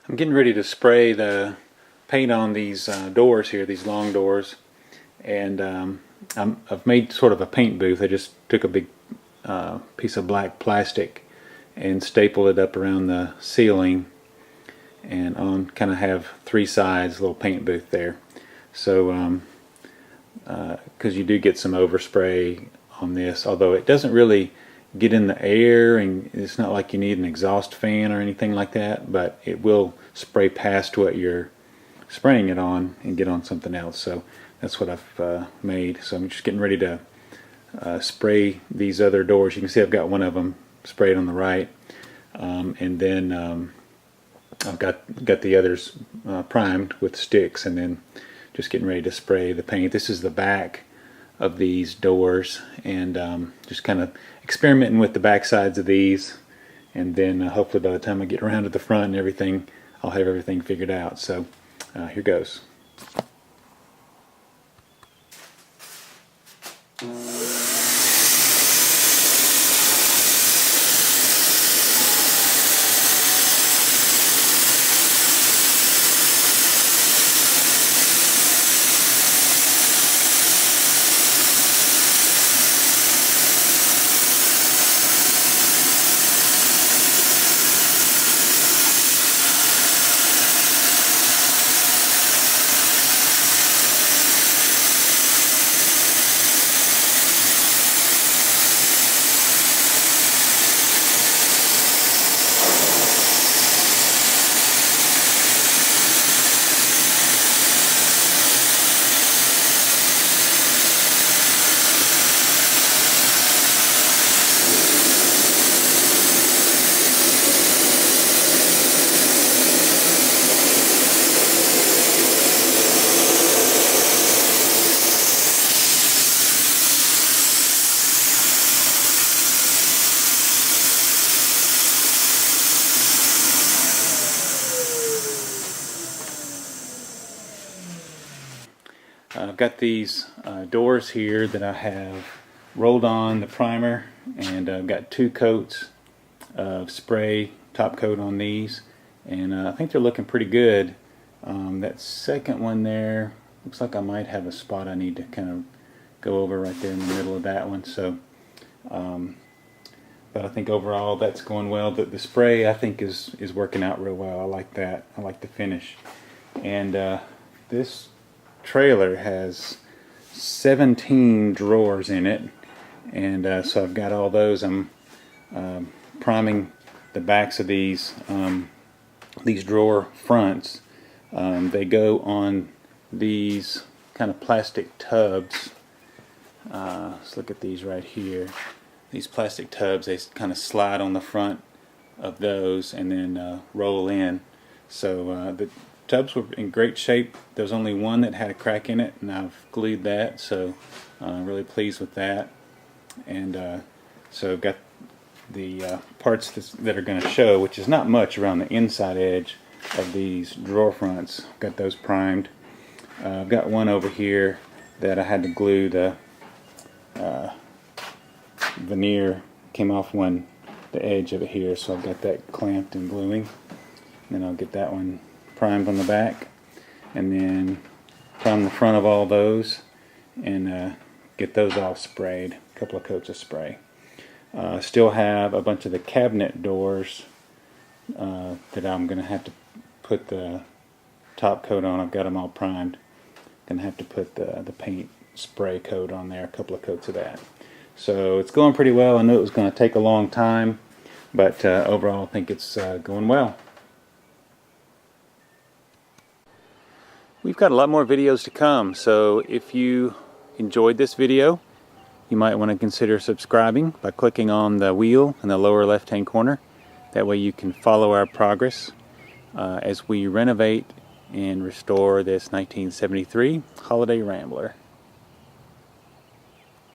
I'm getting ready to spray the paint on these doors here, these long doors, and I've made sort of a paint booth. I just took a big piece of black plastic and stapled it up around the ceiling, and on kind of have three sides, a little paint booth there. So because you do get some overspray on this, although it doesn't really get in the air, and it's not like you need an exhaust fan or anything like that, but it will spray past what you're spraying it on and get on something else. So that's what I've made. So I'm just getting ready to spray these other doors. You can see I've got one of them sprayed on the right, and then I've got the others primed with sticks, and then just getting ready to spray the paint. This is the back of these doors, and just kind of experimenting with the back sides of these, and then hopefully by the time I get around to the front and everything, I'll have everything figured out. So here goes. I've got these doors here that I have rolled on the primer, and I've got 2 coats of spray top coat on these, and I think they're looking pretty good. That second one there looks like I might have a spot I need to kind of go over right there in the middle of that one. So but I think overall that's going well. The spray I think is working out real well. I like that. I like the finish. And this trailer has 17 drawers in it, and so I've got all those. I'm priming the backs of these drawer fronts. They go on these kind of plastic tubs. Let's look at these right here. These plastic tubs, they kind of slide on the front of those and then roll in. So the tubs were in great shape. There was only one that had a crack in it, and I've glued that, so really pleased with that. And so I've got the parts that are going to show, which is not much, around the inside edge of these drawer fronts. Got those primed. I've got one over here that I had to glue. The veneer came off the edge of it here, so I've got that clamped and gluing. And then I'll get that one primed on the back, and then prime the front of all those, and get those all sprayed. A couple of coats of spray. Still have a bunch of the cabinet doors that I'm going to have to put the top coat on. I've got them all primed. Going to have to put the paint spray coat on there, a couple of coats of that. So it's going pretty well. I knew it was going to take a long time, but overall I think it's going well. We've got a lot more videos to come, so if you enjoyed this video, you might want to consider subscribing by clicking on the wheel in the lower left hand corner. That way you can follow our progress as we renovate and restore this 1973 Holiday Rambler.